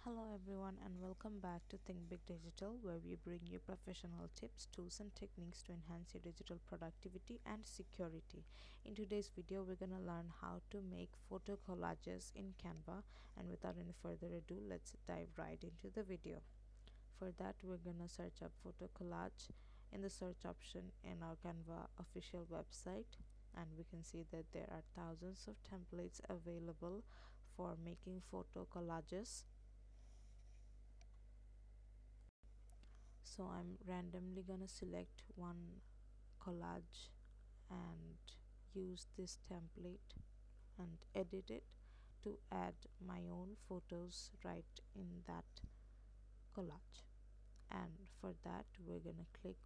Hello everyone and welcome back to Think Big Digital, where we bring you professional tips, tools and techniques to enhance your digital productivity and security. In today's video we're gonna learn how to make photo collages in Canva, and without any further ado, let's dive right into the video. For that, we're gonna search up photo collage in the search option in our Canva official website, and we can see that there are thousands of templates available for making photo collages. So I'm randomly gonna select one collage and use this template and edit it to add my own photos right in that collage. And for that we're gonna click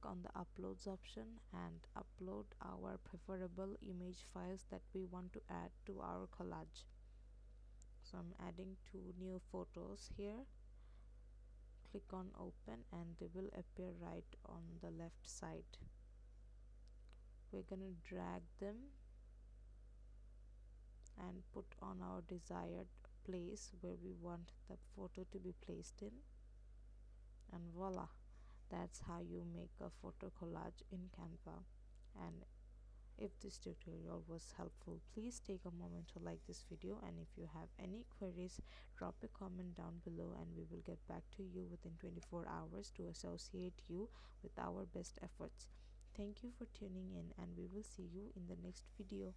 on the uploads option and upload our preferable image files that we want to add to our collage. So I'm adding two new photos here. Click on open and they will appear right on the left side. We're gonna drag them and put on our desired place where we want the photo to be placed in, and voila, that's how you make a photo collage in Canva. And if this tutorial was helpful, please take a moment to like this video, and if you have any queries, drop a comment down below and we will get back to you within 24 hours to associate you with our best efforts. Thank you for tuning in and we will see you in the next video.